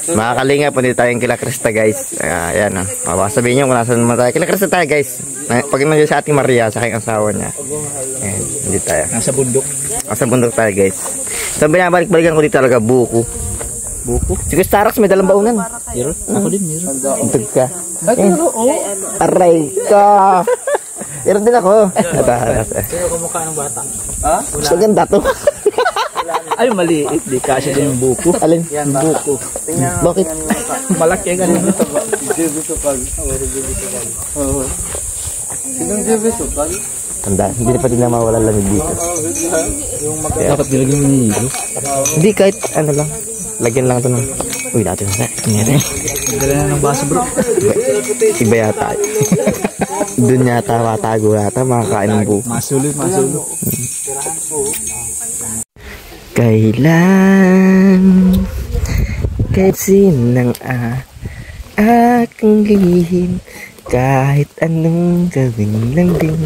Mga kalinga, punta tayong kila Krista guys. Ayan o. Sabihin nyo kung nasan naman tayo. Kila Krista tayo guys. Pag nandiyo sa ating Maria, sa aking asawa niya. Ayan, hindi tayo. Nasa bundok. Nasa bundok tayo guys. So binabalik-balikan ko dito talaga buko. Buko? Sige Staraks, may dalang baunan. Meron? Ako din, meron. Untog ka. Aray ka. Meron din ako. Sino kumukha ng bata? Ha? So ganda to. Ay, maliit. Di kasi din yung buko. Alin? Yan, buko. Bakit? Malaki ang ganun. Sinong Jebe Sukal? Tanda, hindi na pati na mawala lamig dito. Dapat nilagyan ng hilo. Hindi, kahit ano lang. Lagyan lang ito ng... Uy, natin na. Dala na ng baso bro. Iba yata. Doon yata, matago yata, makakain ng buko. Masulo. Kailan kasi ng aking lihim, kahit anong gawin lang din,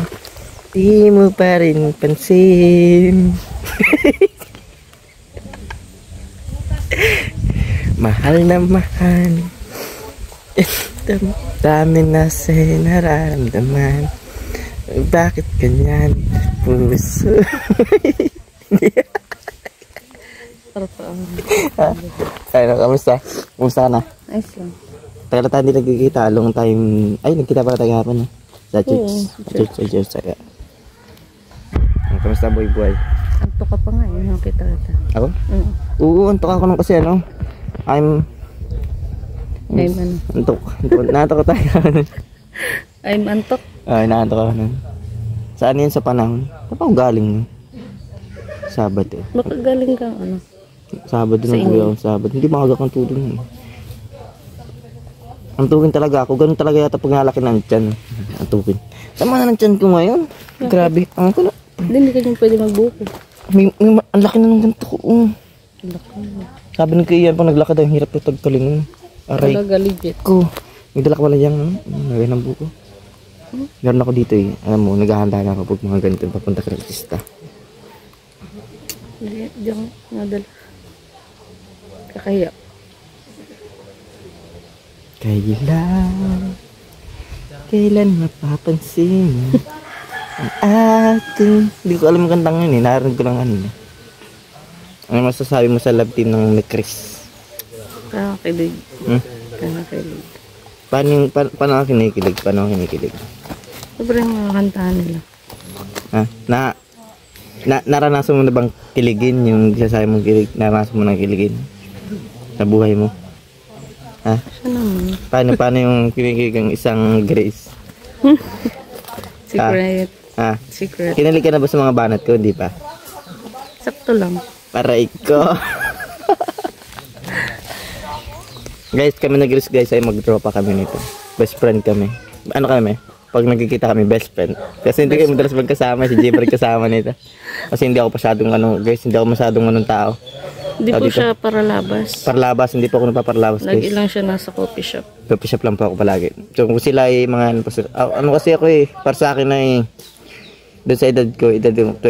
di mo pa rin pansin. Mahal na mahal, dami na sa'yo nararamdaman. Bakit ganyan puso? Ano, kamusta? Kamusta ka na? Ayos lang. Tagal na tayo hindi nagkikita. Long time. Ay, nagkita pala tayo hapon. Sa church. Sa church. Kamusta boy? Anto ka pa nga eh. Nakita kita. Ako? Oo, antok ako nung kasi ano. I'm ano? antok. Naantok ko tayo. I'm antok? Ay, naantok ako nun. Saan yun sa panahon? Saan pa ako galing nun? Sabado eh. Baka galing kang ano? Sabado nung uwi ako Sabado. Hindi maaga kang tulog nun. Antukin talaga ako. Ganun talaga yata pag nalaki ng tiyan. Antukin. Sama na ng tiyan ko ngayon. Grabe. Ang ko na. Hindi ka nang pwede magbuko. Ang laki na ng ganito ko. Ang laki na. Sabi ng kaiyan pag naglakad ang hirap yung tagkalingon. Aray talaga legit. ko. May dala ka pala dyan. Nagay ng buko. Meron ako dito eh. Alam mo, naghahanda na ako pag mga ganito. Papunta ka ng artista. Hindi ako nadala. Kakahiya. Kailan mapapansin ang ating... Hindi ko alam yung kantang yun eh. Narinig ko lang kanina. Ano masasabi mo sa love team ng Chris? Kakakilig. Kakakilig. Paano ka kinikilig? Sobrang mga kantahan nila. Ha? Naranasan mo na bang kiligin yung sasabi mong kilig? Naranasan mo na kiligin? Sa buhay mo? Ha? Siya naman. Paano yung kinikilig ng isang Grace? Secret. Ha? Secret. Kinilig ka na ba sa mga banat ko? Hindi pa? Sakto lang. Aray ko. Guys, kami nag-Grace guys ay mag-tropa kami nito. Best friend kami. Ano kami? Pag nagkikita kami, best friend. Kasi hindi kayo madalas magkasama. Si Jay kasama nito. Kasi hindi ako masyadong guys, hindi ako masyadong tao. Hindi po siya paralabas. Paralabas, hindi po ako nagpaparalabas guys. Lagi lang siya nasa coffee shop. Coffee shop lang po ako palagi. So kung sila ay mga ano kasi ako eh, para sa akin ay doon sa edad ko, edad 24.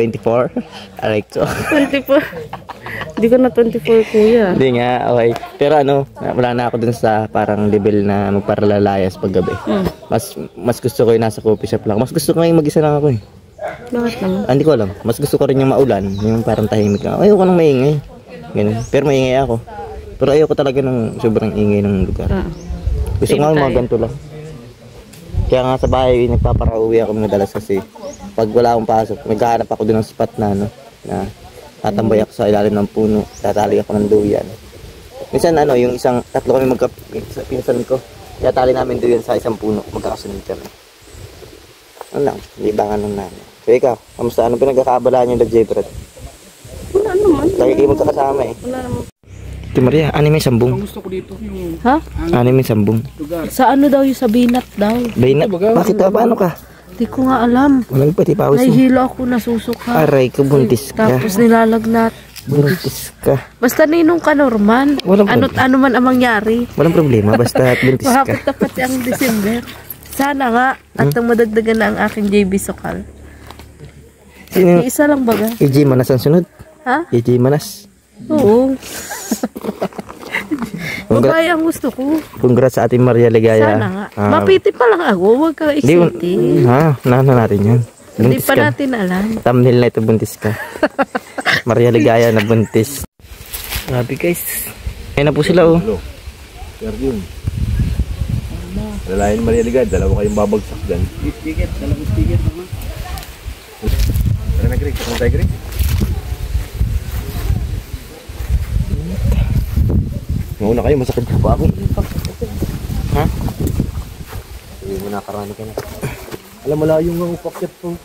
Aray ko. 24? Hindi ko na 24 kuya. Hindi nga, okay. Pero ano, wala na ako dun sa parang level na magparalalayas paggabi. Mas gusto ko yung nasa coffee shop lang. Mas gusto ko yung mag-isa lang ako eh. Bakit naman? Hindi ko alam. Mas gusto ko rin yung maulan. Yung parang tahimik lang. Ayoko nang maingay. Ganun. Pero maingay ako. Pero ayoko talaga ng sobrang ingay ng lugar. Gusto ko nga mga ganito lang. Kaya nga sa bahay, nagpaparauwi ako madalas kasi pag wala akong pasok, naghahanap ako din ng spot na ano, na tatambay ako sa ilalim ng puno, tatali ako ng duyan. Minsan ano, yung tatlo kami pinsan ko, tatali namin duyan sa isang puno, magkakasunod kami. Ano lang, libangan ng namin. So ikaw, kamusta? Ano pinagkakabalaan yung J-Brad? Wala naman. Lagi kayo magkakasama eh. Wala naman. Ito Maria, ano may sambong? Gusto ko dito yung Ha? Ano may sambong? lugar. Sa ano daw yung sa binat daw? Bainat? Bakit ka? Paano ka? Hindi ko nga alam. Walang pati pawis mo. Nahihilo ako, nasusuka. Aray ko, buntis ka. Tapos nilalagnat. Buntis ka. Basta ninong ka, Norman. Walang Ano't ano man ang mangyari. Walang problema, basta buntis ka. Mahapot-tapat ang December. Sana nga, at ang madagdagan na ang aking JB Sokal. Sino? Isa lang baga. EJ Manas ang sunod? Ha? EJ Manas. Oo. Babae ang gusto ko. Congrats sa ating Maria Ligaya. Sana nga. Mapiti pa lang ako. Huwag ka excited. Nana natin yun. Hindi Buntis pa ka. natin alam. Thumbnail na ito, buntis ka. Maria Ligaya na buntis. Grabe guys. Ayun na po sila oh. Pero yun. Lalayan Maria Ligaya, dalawa kayong babagsak dyan. Dalawang sticker naman. Tara na Greg, kasama tayo Greg. Mauna kayo, masakit ka pa ako. Ha? Hindi mo nakarani ka na. Alam mo lang yung mga upakyat po.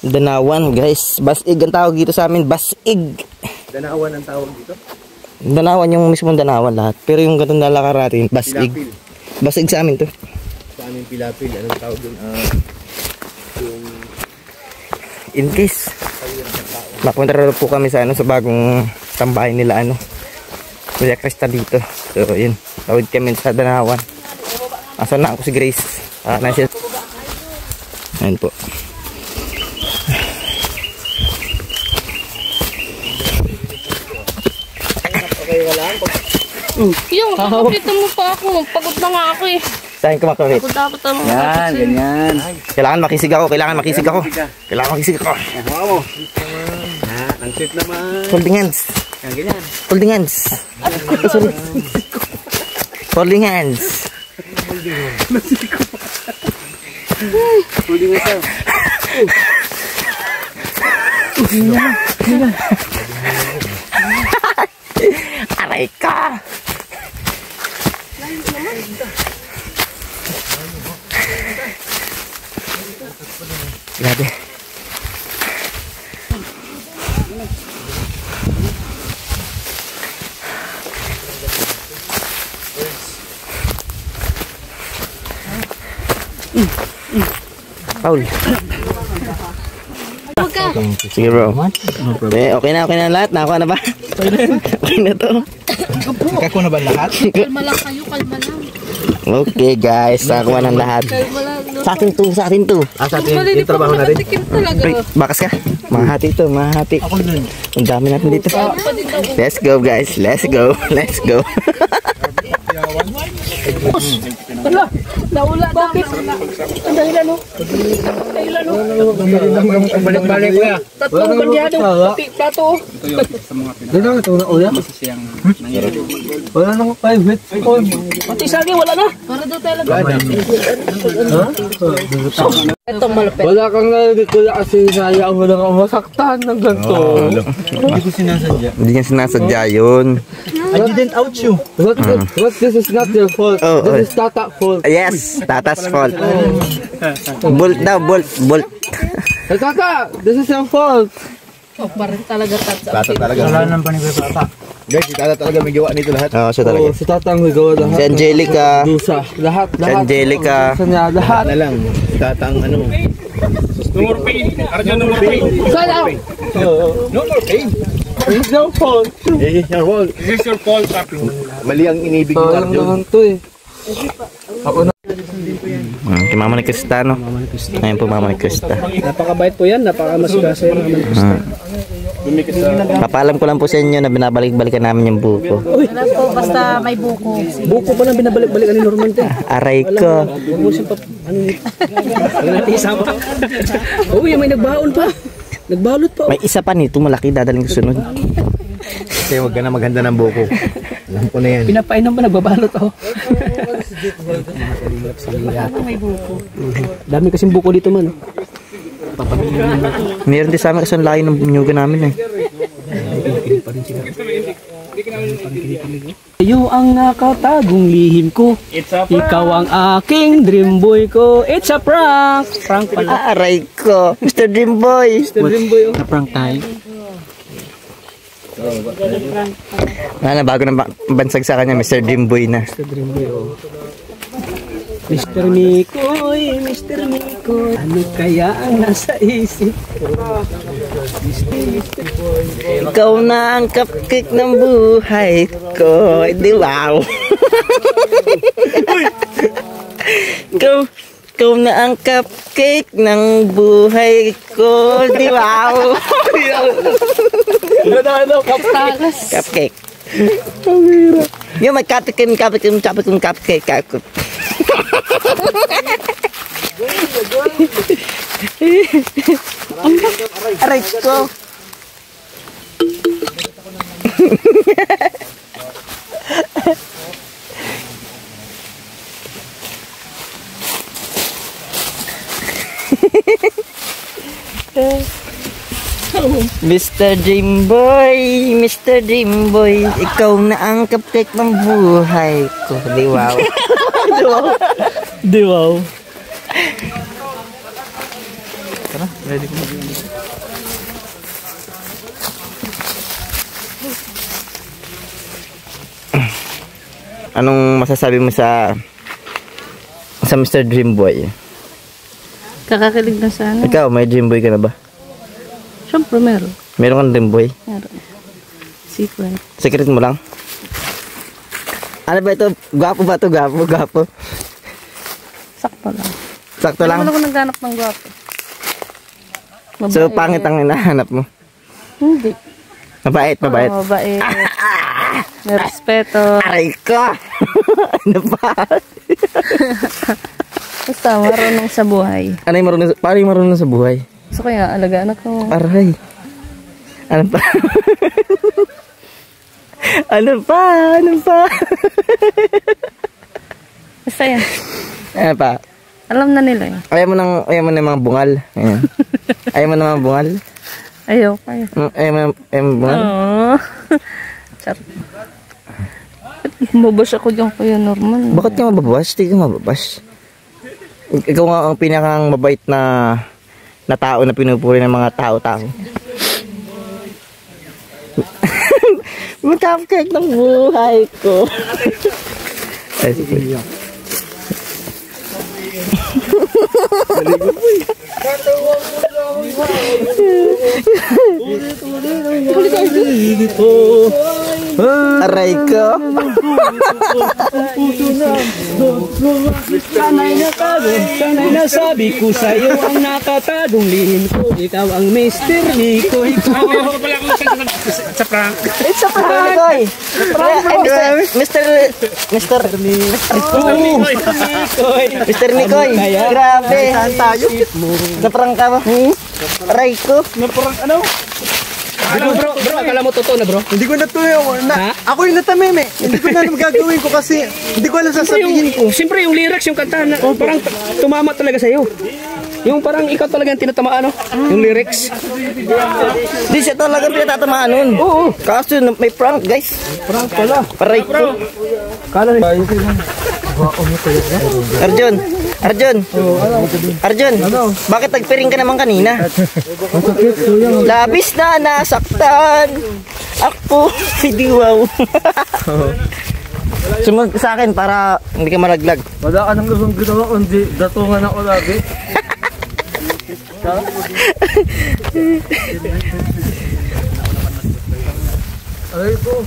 Danawan guys. Basig ang tawag dito sa amin. Basig. Danawan ang tawag dito? Danawan yung mismong danawan lahat. Pero yung ganun nalakar natin, basig. Pilapil. Basig sa amin to. Sa aming pilapil, anong tawag dun? Yung In case mapunta rin po kami sa sa bagong tambahay nila Kuya Krista dito. So yun, tawid kami sa Danawan. Asan na ako si Grace? Nasa. Ayun po. Yung, kakapitan mo pa ako. Pagod na nga ako eh. Saan ka makamit? Pagod dapat ang mga yan, kapatid. ganyan. Kailangan makisig ako. Kailangan makisig ako. Hawa mo. Ang sweet naman. Holding hands. Yan, ganyan. Holding hands. Sorry. Holding hands. Huli mo ito. Aray ka. Grabe. Paul. Sige bro. Okay na lahat. Nakakuha na ba? Okay na to. Nakakuha na ba lahat? Kalma lang kayo, kalma lang. Okay guys, nakakuha ng lahat. Kalma lang. Sa atin to. Sa atin, yung trabaho natin. Break, bakas ka. Mahati to, mahati. Ang dami natin dito. Let's go guys, let's go. Let's go. Naula na. Ang dahilan no? Balik-balik ko ya. Tatlong bandyado. Plato. Doon na, ito na uya. Wala nang 5 hits. Pati sagi, wala na. Para daw tayo lagay. Itong malapit. Wala kang narinig ko kasi sayang mo lang ako masaktan ng ganito. Hindi ko sinasadya. Hindi niya sinasadya yun. I didn't out you. What this is not your fault. This is Tata fault. Yes, Tata's fault. Bolt daw, bolt. Hey, Tata, this is your fault. Oh, parang talaga Tata talaga. Wala nang panigay Tata. Guys, si Tata talaga may gawa nito lahat. Oo, siya talaga. Si Tata ang may gawa lahat. Si Angelica. Dusa. Lahat. Si Angelica. Lahat na lang. Si Tata ang ano. No more pain. Arjan, no more pain. No more pain. It's your fault. It's your fault. This is your fault, Papi. Mali ang inibig mo, Arjan. Alam naman to eh. Ako na. Kay Mama ni Krista, no? Ayun po, Mama ni Krista. Napakabait po yan, napakamasugasa yan naman. Papaalam ko lang po sa inyo na binabalik-balikan namin yung buko. Wala po, basta may buko. Buko pa lang binabalik-balikan ni Norman to. Aray ko. Bubusin pa, ano natin isama. Uy, may nagbaon pa. Nagbalot pa. May isa pa nito, malaki, dadaling ko sunod. Kasi huwag ka na maghanda ng buko. Alam ko na yan. Pinapainom pa, nagbabalot oh. May buko. Dami kasing buko dito man. Meron din sa amin kasi ang layo ng nyuga namin eh. Iyo ang nakatagong lihim ko. Ikaw ang aking dream boy ko. It's a prank. Prank pala. Aray ko. Mr. Dreamboy. Dream boy oh. Na-prank tayo. Bago na bansag sa kanya, Mr. Dreamboy na. Dream boy oh. Mr. Mikoy, Mr. Mikoy, ano kaya ang nasa isip ko? Ikaw na ang cupcake ng buhay ko. Di wow. Ikaw na ang cupcake ng buhay ko. Di ba? Cupcake. Yung may cupcake. Aray ko. Mr. Dream Boy, ikaw na ang cupcake ng buhay ko. Di wow. Di wow. Tara, ready ko mag-iwan. Anong masasabi mo sa Mr. Dream Boy? Kakakilig na sana. Ikaw, may Dream Boy ka na ba? Siyempre meron. Meron kang Dream Boy? Meron. Secret. Secret mo lang? Ano ba ito? Gwapo ba ito? Gwapo. Sakto lang. Sakto lang? Ano ako naghanap ng gwapo? So, pangit ang hinahanap mo? Hindi. Mabait. Oo, mabait. May respeto. Aray ko! Ano ba? Basta marunong sa buhay. Ano yung marunong? Paano yung marunong sa buhay? So kaya alagaan ako. Aray. Ano pa? Ano pa? Basta yan. Ano pa? Alam na nila eh. Ayaw mo ng mga bungal. Ayan. Ayaw mo ng mga bungal? Ayaw kayo. Ayaw mo ng bungal? Oo. Charot. Mabash ako dyan Kuya Norman. Bakit ka mababash? Hindi ka mababash. Ikaw nga ang pinakang mabait na tao na pinupuri ng mga tao-tao. Mag-cupcake ng buhay ko. Ay, sige. Aray ko. Sana'y nasabi ko sa'yo ang nakatagong lihim ko. Ikaw ang Mr. Nico. Ikaw. Sa prank. It's a prank, Koy. Mr. Nicoy. Grabe. Sa prank ka ba? Aray ko. Bro, akala mo totoo na bro? Hindi ko na to ako yung natameme. Hindi ko na magagawin ko kasi hindi ko alam sasabihin ko. Siyempre yung lyrics, yung kanta na parang tumama talaga sa'yo. Yung parang ikaw talaga yung tinatamaan, no? Yung lyrics. Di siya talaga pinatatamaan nun. Oo. Kaso may prank, guys. Prank pala. Aray ko. Kala rin. Arjun, bakit nagpiring ka naman kanina? Labis na nasaktan ako, hindi wow. Sumag sa akin para hindi ka malaglag. Wala ka nang gustong ginawa kundi datungan ako lagi. Ay po.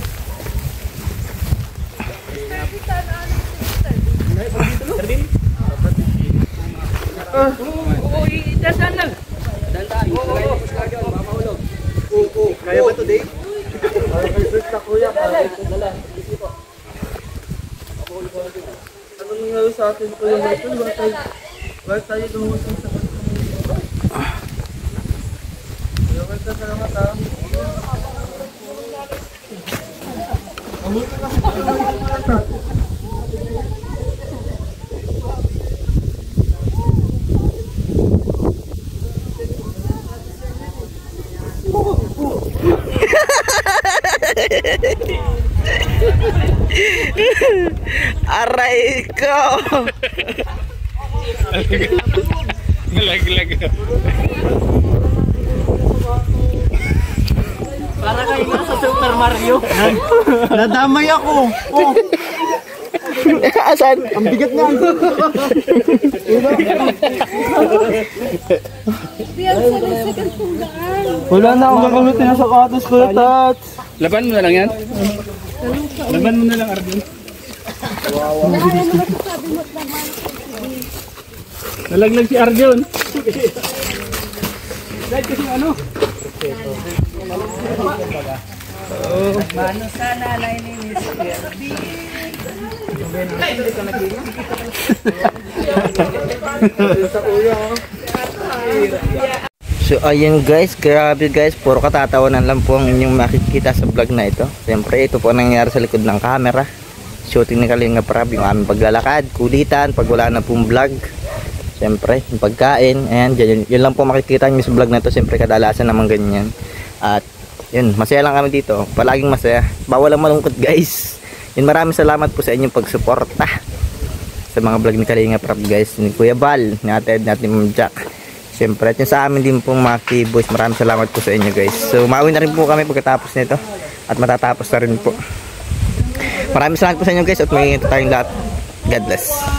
Kaya ba ito, Dave? Ano nangyari sa atin ko yung ito? Wala tayo lumusin sa salamat ha. Aray ko. Lag. Para kayo sa Super Mario. Nadamay ako. Oh, Asan? ang bigat nga. Wala na akong gagamitin na sapatos ko na tats. Laban mo na lang yan. Laban mo na lang, Arjun. Nalaglag si Arjon. Dahil kasi ano? Mano sana na ini So ayun guys, grabe guys, puro katatawanan lang po ang inyong makikita sa vlog na ito. Siyempre ito po ang nangyari sa likod ng camera. Shooting ni Kalinga Prab, yung aming paglalakad, kulitan, pag wala na pong vlog. Siyempre, yung pagkain, ayan, yun lang po makikita nyo sa vlog na ito. Siyempre kadalasan naman ganyan. At yun, masaya lang kami dito, palaging masaya. Bawal ang malungkot guys. Yun, maraming salamat po sa inyong pagsuporta sa mga vlog ni Kalinga Prab guys, ni Kuya Bal, ni Ate Ed, ni Ma'am Jack. Siyempre, at yun sa amin din pong mga K-Boys, maraming salamat po sa inyo guys. So, mauwi na rin po kami pagkatapos nito. At matatapos na rin po. Maraming salamat po sa inyo guys at may tayong lahat. God bless.